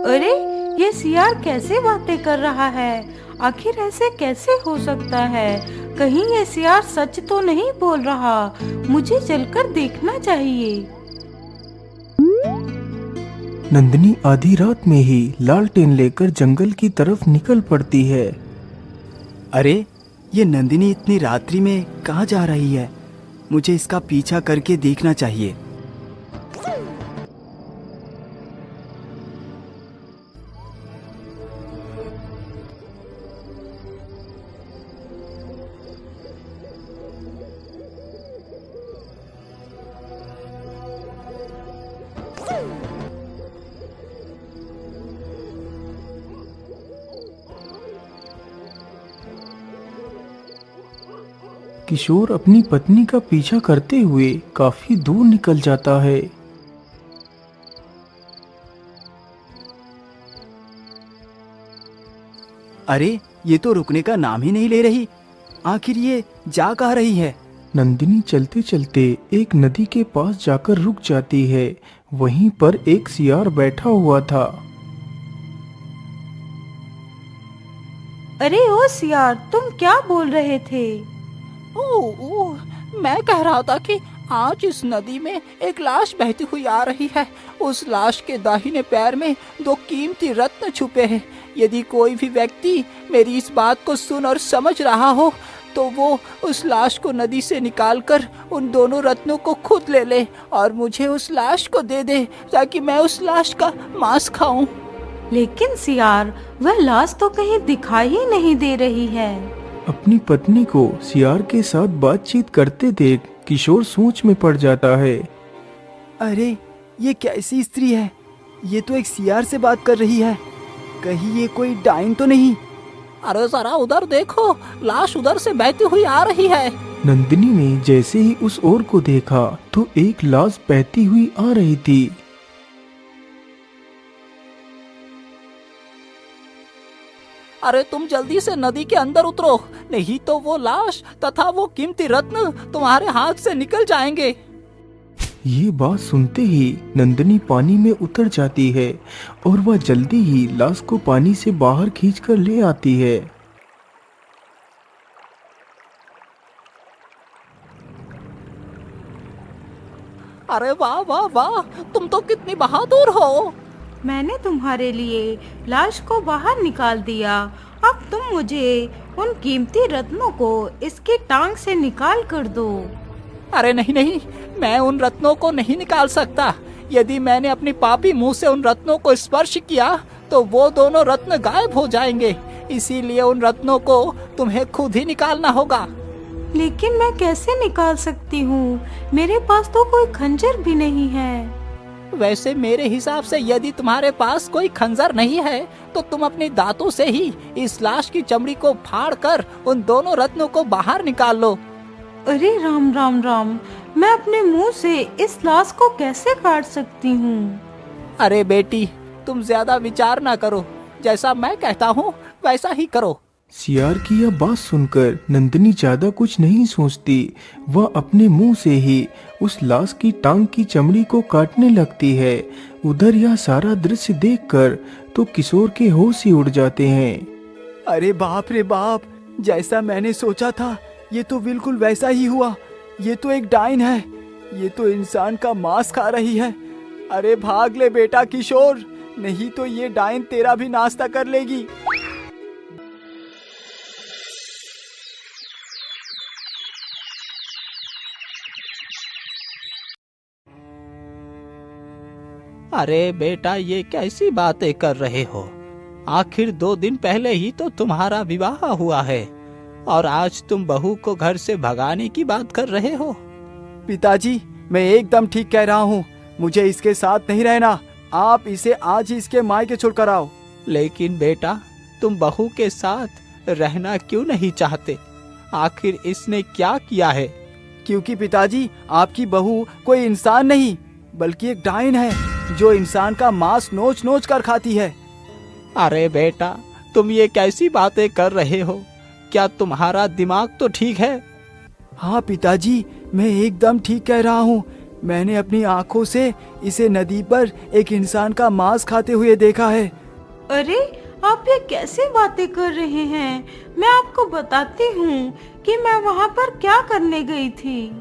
अरे, ये सियार कैसे बातें कर रहा है? आखिर ऐसे कैसे हो सकता है? कहीं ये सियार सच तो नहीं बोल रहा? मुझे चलकर देखना चाहिए। नंदिनी आधी रात में ही लालटेन लेकर जंगल की तरफ निकल पड़ती है। अरे, ये नंदिनी इतनी रात्रि में कहाँ जा रही है? मुझे इसका पीछा करके देखना चाहिए। किशोर अपनी पत्नी का पीछा करते हुए काफी दूर निकल जाता है। अरे, ये तो रुकने का नाम ही नहीं ले रही। आखिर ये जा कहाँ रही है? नंदिनी चलते चलते एक नदी के पास जाकर रुक जाती है। वहीं पर एक सियार बैठा हुआ था। अरे ओ सियार, तुम क्या बोल रहे थे? ओह, मैं कह रहा था कि आज इस नदी में एक लाश बहती हुई आ रही है। उस लाश के दाहिने पैर में 2 कीमती रत्न छुपे हैं। यदि कोई भी व्यक्ति मेरी इस बात को सुन और समझ रहा हो तो वो उस लाश को नदी से निकालकर उन दोनों रत्नों को खुद ले ले और मुझे उस लाश को दे दे ताकि मैं उस लाश का मांस खाऊं। लेकिन सियार, वह लाश तो कहीं दिखाई ही नहीं दे रही है। अपनी पत्नी को सियार के साथ बातचीत करते देख किशोर सोच में पड़ जाता है। अरे, ये कैसी स्त्री है? ये तो एक सियार से बात कर रही है। कहीं ये कोई डाइन तो नहीं? अरे जरा उधर देखो, लाश उधर से बहती हुई आ रही है। नंदिनी ने जैसे ही उस ओर को देखा तो एक लाश बहती हुई आ रही थी। अरे तुम जल्दी से नदी के अंदर उतरो, नहीं तो वो लाश तथा वो कीमती रत्न तुम्हारे हाथ से निकल जाएंगे। ये बात सुनते ही नंदिनी पानी में उतर जाती है और वह जल्दी ही लाश को पानी से बाहर खींचकर ले आती है। अरे वाह वाह वाह, तुम तो कितनी बहादुर हो। मैंने तुम्हारे लिए लाश को बाहर निकाल दिया। अब तुम मुझे उन कीमती रत्नों को इसकी टांग से निकाल कर दो। अरे नहीं नहीं, मैं उन रत्नों को नहीं निकाल सकता। यदि मैंने अपनी पापी मुंह से उन रत्नों को स्पर्श किया तो वो दोनों रत्न गायब हो जाएंगे। इसीलिए उन रत्नों को तुम्हें खुद ही निकालना होगा। लेकिन मैं कैसे निकाल सकती हूँ? मेरे पास तो कोई खंजर भी नहीं है। वैसे मेरे हिसाब से यदि तुम्हारे पास कोई खंजर नहीं है तो तुम अपने दांतों से ही इस लाश की चमड़ी को फाड़ कर उन दोनों रत्नों को बाहर निकाल लो। अरे राम राम राम, मैं अपने मुंह से इस लाश को कैसे काट सकती हूँ? अरे बेटी, तुम ज्यादा विचार ना करो, जैसा मैं कहता हूँ वैसा ही करो। सियार की यह बात सुनकर नंदिनी ज्यादा कुछ नहीं सोचती। वह अपने मुंह से ही उस लाश की टांग की चमड़ी को काटने लगती है। उधर यह सारा दृश्य देखकर तो किशोर के होश ही उड़ जाते हैं। अरे बाप रे बाप, जैसा मैंने सोचा था ये तो बिल्कुल वैसा ही हुआ। ये तो एक डाइन है। ये तो इंसान का मांस खा रही है। अरे भाग ले बेटा किशोर, नहीं तो ये डाइन तेरा भी नाश्ता कर लेगी। अरे बेटा, ये कैसी बातें कर रहे हो? आखिर 2 दिन पहले ही तो तुम्हारा विवाह हुआ है और आज तुम बहू को घर से भगाने की बात कर रहे हो। पिताजी, मैं एकदम ठीक कह रहा हूँ। मुझे इसके साथ नहीं रहना। आप इसे आज ही इसके मायके छोड़कर आओ। लेकिन बेटा, तुम बहू के साथ रहना क्यों नहीं चाहते? आखिर इसने क्या किया है? क्योंकि पिताजी, आपकी बहू कोई इंसान नहीं बल्कि एक डाइन है जो इंसान का मांस नोच नोच कर खाती है। अरे बेटा, तुम ये कैसी बातें कर रहे हो? क्या तुम्हारा दिमाग तो ठीक है? हाँ पिताजी, मैं एकदम ठीक कह रहा हूँ। मैंने अपनी आंखों से इसे नदी पर एक इंसान का मांस खाते हुए देखा है। अरे आप ये कैसी बातें कर रहे हैं? मैं आपको बताती हूँ कि मैं वहाँ पर क्या करने गई थी।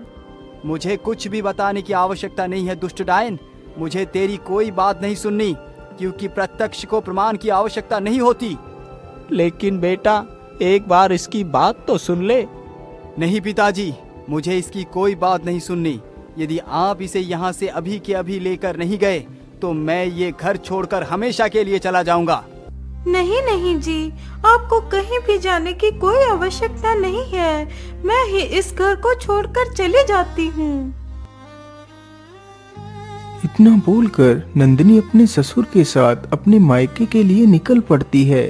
मुझे कुछ भी बताने की आवश्यकता नहीं है दुष्ट डायन। मुझे तेरी कोई बात नहीं सुननी, क्योंकि प्रत्यक्ष को प्रमाण की आवश्यकता नहीं होती। लेकिन बेटा, एक बार इसकी बात तो सुन ले। नहीं पिताजी, मुझे इसकी कोई बात नहीं सुननी। यदि आप इसे यहाँ से अभी के अभी लेकर नहीं गए तो मैं ये घर छोड़कर हमेशा के लिए चला जाऊंगा। नहीं नहीं जी, आपको कहीं भी जाने की कोई आवश्यकता नहीं है। मैं ही इस घर को छोड़कर चली जाती हूँ। इतना बोलकर नंदिनी अपने ससुर के साथ अपने मायके के लिए निकल पड़ती है।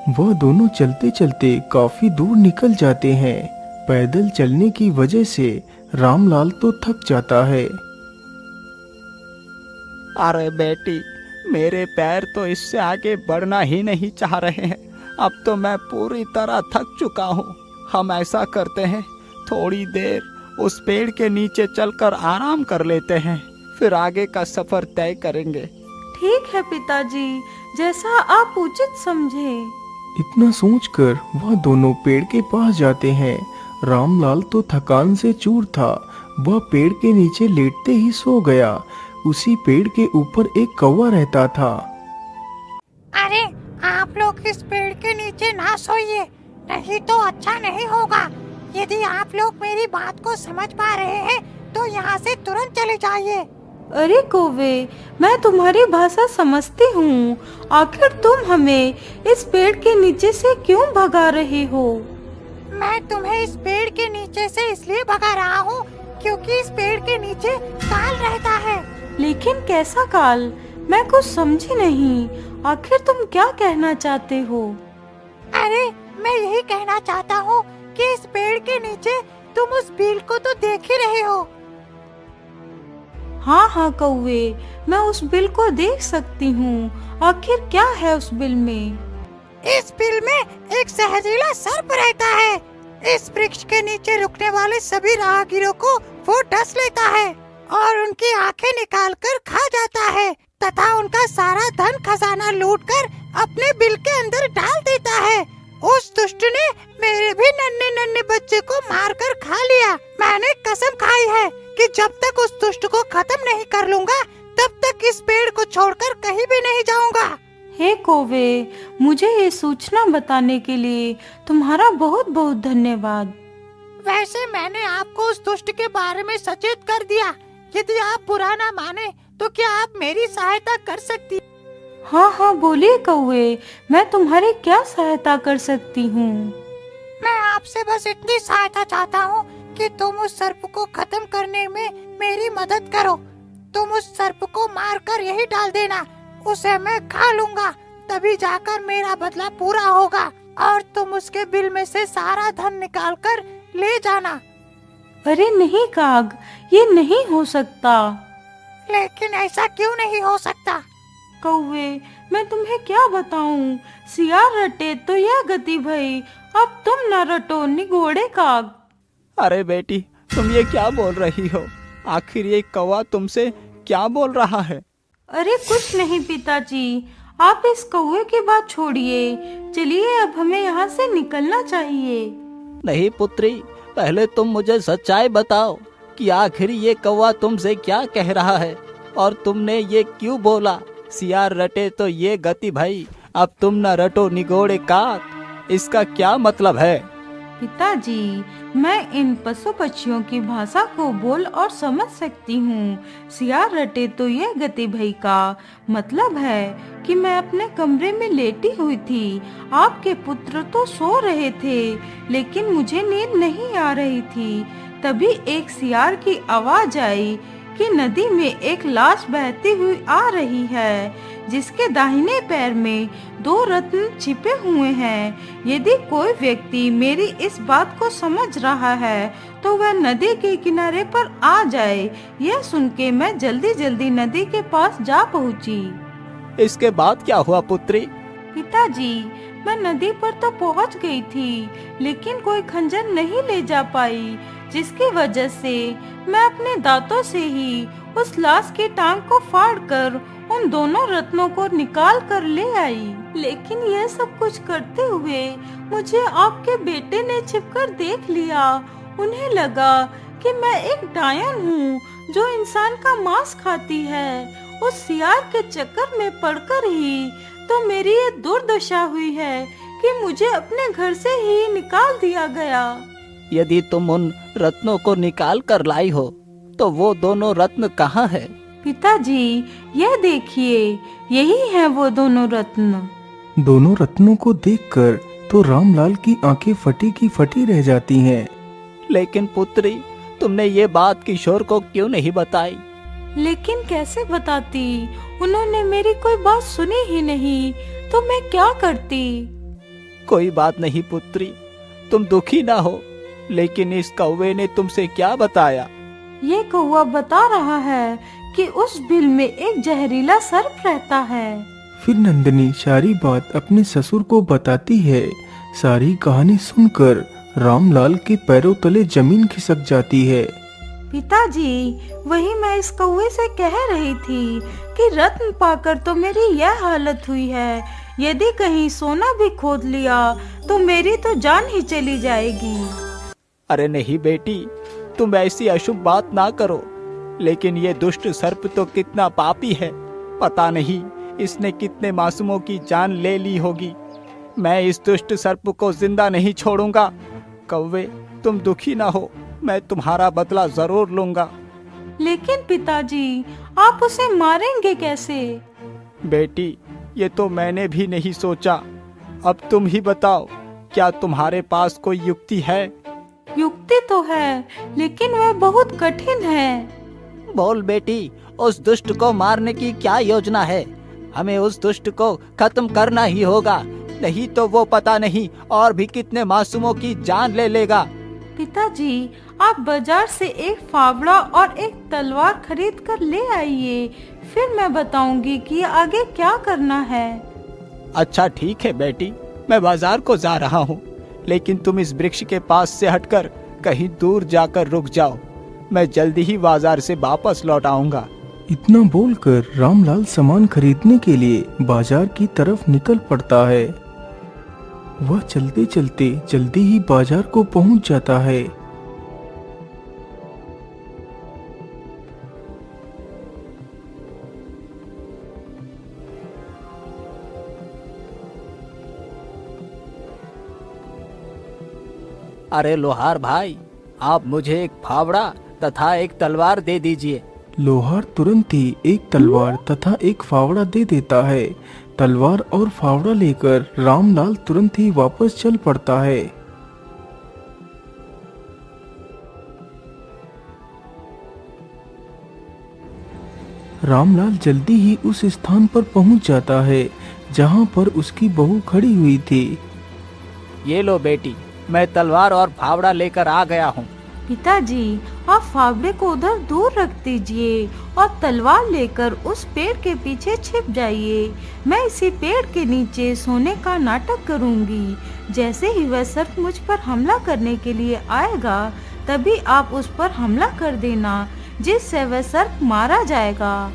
वह दोनों चलते चलते काफी दूर निकल जाते हैं। पैदल चलने की वजह से रामलाल तो थक जाता है। अरे बेटी, मेरे पैर तो इससे आगे बढ़ना ही नहीं चाह रहे हैं। अब तो मैं पूरी तरह थक चुका हूँ। हम ऐसा करते हैं, थोड़ी देर उस पेड़ के नीचे चलकर आराम कर लेते हैं, फिर आगे का सफर तय करेंगे। ठीक है पिताजी, जैसा आप उचित समझे। इतना सोचकर वह दोनों पेड़ के पास जाते हैं। रामलाल तो थकान से चूर था। वह पेड़ के नीचे लेटते ही सो गया। उसी पेड़ के ऊपर एक कौवा रहता था। अरे आप लोग इस पेड़ के नीचे ना सोइए, नहीं तो अच्छा नहीं होगा। यदि आप लोग मेरी बात को समझ पा रहे हैं तो यहाँ से तुरंत चले जाइए। अरे कौवे, मैं तुम्हारी भाषा समझती हूँ। आखिर तुम हमें इस पेड़ के नीचे से क्यों भगा रहे हो? मैं तुम्हें इस पेड़ के नीचे से इसलिए भगा रहा हूँ क्योंकि इस पेड़ के नीचे काल रहता है। लेकिन कैसा काल? मैं कुछ समझी नहीं। आखिर तुम क्या कहना चाहते हो? अरे मैं यही कहना चाहता हूँ कि इस पेड़ के नीचे तुम उस बिल को तो देख ही रहे हो। हाँ हाँ कौवे, मैं उस बिल को देख सकती हूँ। आखिर क्या है उस बिल में? इस बिल में एक जहरीला सर्प रहता है। इस वृक्ष के नीचे रुकने वाले सभी राहगीरों को वो डस लेता है और उनकी आंखें निकाल कर खा जाता है तथा उनका सारा धन खजाना लूटकर अपने बिल के अंदर डाल देता है। उस दुष्ट ने मेरे भी नन्हे नन्हे बच्चे को मारकर खा लिया। मैंने कसम खाई है कि जब तक उस दुष्ट को खत्म नहीं कर लूंगा तब तक इस पेड़ को छोड़कर कहीं भी नहीं जाऊंगा। हे कौवे, मुझे ये सूचना बताने के लिए तुम्हारा बहुत बहुत धन्यवाद। वैसे मैंने आपको उस दुष्ट के बारे में सचेत कर दिया। यदि आप बुरा ना माने तो क्या आप मेरी सहायता कर सकती? हाँ हाँ बोलिए कौवे, मैं तुम्हारी क्या सहायता कर सकती हूँ? मैं आपसे बस इतनी सहायता चाहता हूँ कि तुम उस सर्प को खत्म करने में मेरी मदद करो। तुम उस सर्प को मारकर यही डाल देना, उसे मैं खा लूंगा, तभी जाकर मेरा बदला पूरा होगा और तुम उसके बिल में से सारा धन निकाल कर ले जाना। अरे नहीं काग, ये नहीं हो सकता। लेकिन ऐसा क्यों नहीं हो सकता? कौवे, मैं तुम्हें क्या बताऊं? सियार रटे तो यह गति भई, अब तुम न रटो निगोड़े काग। अरे बेटी, तुम ये क्या बोल रही हो? आखिर ये कौवा तुमसे क्या बोल रहा है? अरे कुछ नहीं पिताजी, आप इस कौवे की बात छोड़िए। चलिए अब हमें यहाँ से निकलना चाहिए। नहीं पुत्री, पहले तुम मुझे सच्चाई बताओ कि आखिर ये कौवा तुमसे क्या कह रहा है और तुमने ये क्यों बोला? सियार रटे तो ये गति भाई, अब तुम न रटो निगोड़े काक, इसका क्या मतलब है? पिताजी, मैं इन पशु पक्षियों की भाषा को बोल और समझ सकती हूँ। सियार रटे तो ये गति भई का मतलब है कि मैं अपने कमरे में लेटी हुई थी। आपके पुत्र तो सो रहे थे, लेकिन मुझे नींद नहीं आ रही थी। तभी एक सियार की आवाज आई कि नदी में एक लाश बहती हुई आ रही है। जिसके दाहिने पैर में 2 रत्न छिपे हुए हैं। यदि कोई व्यक्ति मेरी इस बात को समझ रहा है तो वह नदी के किनारे पर आ जाए। यह सुन के मैं जल्दी जल्दी नदी के पास जा पहुंची। इसके बाद क्या हुआ पुत्री? पिताजी, मैं नदी पर तो पहुंच गई थी, लेकिन कोई खंजर नहीं ले जा पाई, जिसकी वजह से मैं अपने दांतों से ही उस लाश की टांग को फाड़कर उन दोनों रत्नों को निकाल कर ले आई। लेकिन यह सब कुछ करते हुए मुझे आपके बेटे ने छिपकर देख लिया। उन्हें लगा कि मैं एक डायन हूँ जो इंसान का मांस खाती है। उस सियार के चक्कर में पड़कर ही तो मेरी ये दुर्दशा हुई है कि मुझे अपने घर से ही निकाल दिया गया। यदि तुम उन रत्नों को निकाल कर लाई हो तो वो दोनों रत्न कहाँ है? पिताजी, यह देखिए, यही है वो दोनों रत्न। दोनों रत्नों को देखकर तो रामलाल की आंखें फटी की फटी रह जाती हैं। लेकिन पुत्री, तुमने ये बात किशोर को क्यों नहीं बताई? लेकिन कैसे बताती? उन्होंने मेरी कोई बात सुनी ही नहीं, तो मैं क्या करती? कोई बात नहीं पुत्री, तुम दुखी ना हो। लेकिन इस कौवे ने तुमसे क्या बताया? ये कौवा बता रहा है कि उस बिल में एक जहरीला सर्प रहता है। फिर नंदिनी सारी बात अपने ससुर को बताती है। सारी कहानी सुनकर रामलाल के पैरों तले जमीन खिसक जाती है। पिताजी, वही मैं इस कौवे से कह रही थी कि रत्न पाकर तो मेरी यह हालत हुई है। यदि कहीं सोना भी खोद लिया तो मेरी तो जान ही चली जाएगी। अरे नहीं बेटी, तुम ऐसी अशुभ बात ना करो। लेकिन ये दुष्ट सर्प तो कितना पापी है। पता नहीं इसने कितने मासूमों की जान ले ली होगी। मैं इस दुष्ट सर्प को जिंदा नहीं छोड़ूंगा। कौवे, तुम दुखी ना हो, मैं तुम्हारा बदला जरूर लूंगा। लेकिन पिताजी, आप उसे मारेंगे कैसे? बेटी, ये तो मैंने भी नहीं सोचा। अब तुम ही बताओ, क्या तुम्हारे पास कोई युक्ति है? युक्ति तो है, लेकिन वह बहुत कठिन है। बोल बेटी, उस दुष्ट को मारने की क्या योजना है? हमें उस दुष्ट को खत्म करना ही होगा, नहीं तो वो पता नहीं और भी कितने मासूमों की जान ले लेगा। पिताजी, आप बाजार से एक फावड़ा और एक तलवार खरीद कर ले आइए, फिर मैं बताऊंगी कि आगे क्या करना है। अच्छा ठीक है बेटी, मैं बाजार को जा रहा हूँ, लेकिन तुम इस वृक्ष के पास से हटकर कहीं दूर जाकर रुक जाओ। मैं जल्दी ही बाजार से वापस लौट आऊंगा। इतना बोलकर रामलाल सामान खरीदने के लिए बाजार की तरफ निकल पड़ता है। वह चलते चलते जल्दी ही बाजार को पहुंच जाता है। अरे लोहार भाई, आप मुझे एक फावड़ा तथा एक तलवार दे दीजिए। लोहार तुरंत ही एक तलवार तथा एक फावड़ा दे देता है। तलवार और फावड़ा लेकर रामलाल तुरंत ही वापस चल पड़ता है। रामलाल जल्दी ही उस स्थान पर पहुंच जाता है जहां पर उसकी बहू खड़ी हुई थी। ये लो बेटी, मैं तलवार और फावड़ा लेकर आ गया हूँ। पिताजी, आप फावड़े को उधर दूर रख दीजिए और तलवार लेकर उस पेड़ के पीछे छिप जाइए। मैं इसी पेड़ के नीचे सोने का नाटक करूंगी। जैसे ही वह सर्प मुझ पर हमला करने के लिए आएगा, तभी आप उस पर हमला कर देना, जिससे वह सर्प मारा जाएगा।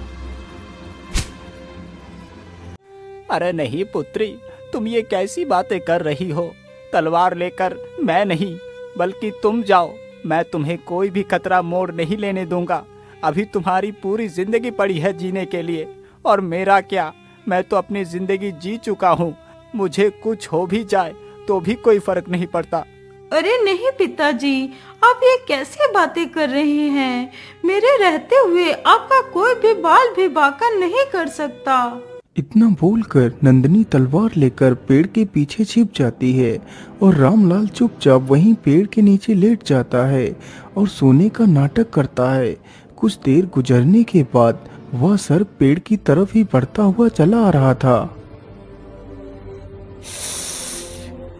अरे नहीं पुत्री, तुम ये कैसी बातें कर रही हो? तलवार लेकर मैं नहीं, बल्कि तुम जाओ। मैं तुम्हें कोई भी खतरा मोड़ नहीं लेने दूंगा। अभी तुम्हारी पूरी जिंदगी पड़ी है जीने के लिए, और मेरा क्या, मैं तो अपनी जिंदगी जी चुका हूँ। मुझे कुछ हो भी जाए तो भी कोई फर्क नहीं पड़ता। अरे नहीं पिताजी, आप ये कैसी बातें कर रहे हैं? मेरे रहते हुए आपका कोई भी बाल भी बांका नहीं कर सकता। इतना बोलकर नंदिनी तलवार लेकर पेड़ के पीछे छिप जाती है और रामलाल चुपचाप वहीं पेड़ के नीचे लेट जाता है और सोने का नाटक करता है। कुछ देर गुजरने के बाद वह सर्प पेड़ की तरफ ही बढ़ता हुआ चला आ रहा था।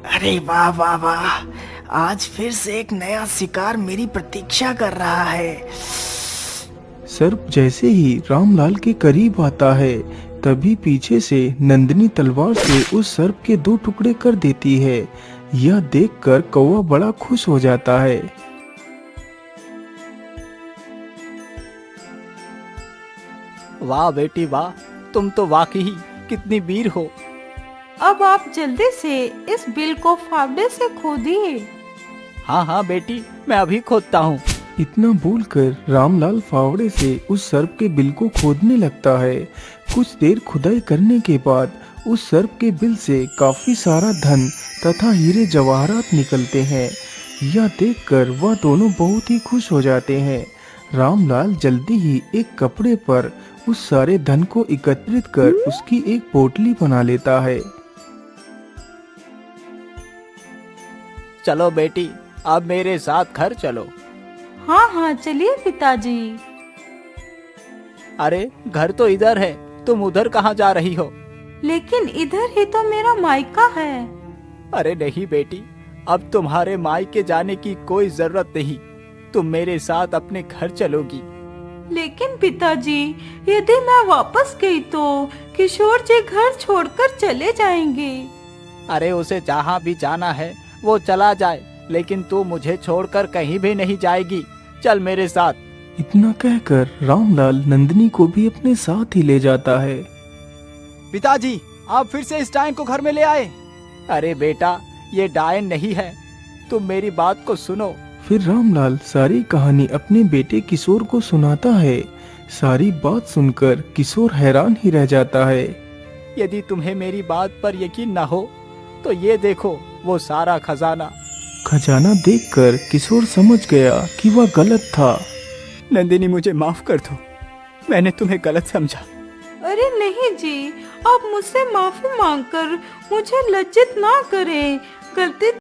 अरे वाह वाह वाह, आज फिर से एक नया शिकार मेरी प्रतीक्षा कर रहा है। सर्प जैसे ही रामलाल के करीब आता है, तभी पीछे से नंदिनी तलवार से उस सर्प के 2 टुकड़े कर देती है। यह देखकर कौवा बड़ा खुश हो जाता है। वाह बेटी वाह, तुम तो वाकई कितनी वीर हो। अब आप जल्दी से इस बिल को फावड़े से खोदिए। हाँ हाँ बेटी, मैं अभी खोदता हूँ। इतना बोलकर रामलाल फावड़े से उस सर्प के बिल को खोदने लगता है। कुछ देर खुदाई करने के बाद उस सर्प के बिल से काफी सारा धन तथा हीरे जवाहरात निकलते हैं। यह देखकर वह दोनों बहुत ही खुश हो जाते हैं। रामलाल जल्दी ही एक कपड़े पर उस सारे धन को एकत्रित कर उसकी एक पोटली बना लेता है। चलो बेटी, अब मेरे साथ घर चलो। हाँ हाँ चलिए पिताजी। अरे घर तो इधर है, तुम उधर कहाँ जा रही हो? लेकिन इधर ही तो मेरा मायका है। अरे नहीं बेटी, अब तुम्हारे मायके जाने की कोई जरूरत नहीं। तुम मेरे साथ अपने घर चलोगी। लेकिन पिताजी, यदि मैं वापस गई तो किशोर जी घर छोड़कर चले जाएंगे। अरे उसे जहाँ भी जाना है वो चला जाए, लेकिन तू मुझे छोड़कर कहीं भी नहीं जाएगी। चल मेरे साथ। इतना कहकर रामलाल नंदिनी को भी अपने साथ ही ले जाता है। पिताजी, आप फिर से इस डायन को घर में ले आए। अरे बेटा, ये डायन नहीं है, तुम मेरी बात को सुनो। फिर रामलाल सारी कहानी अपने बेटे किशोर को सुनाता है। सारी बात सुनकर किशोर हैरान ही रह जाता है। यदि तुम्हें मेरी बात पर यकीन न हो तो ये देखो, वो सारा खजाना। खजाना देखकर किशोर समझ गया कि वह गलत था। नंदिनी, मुझे माफ कर दो, मैंने तुम्हें गलत समझा। अरे नहीं जी, आप मुझसे माफी मांगकर मुझे लज्जित ना करें। गलती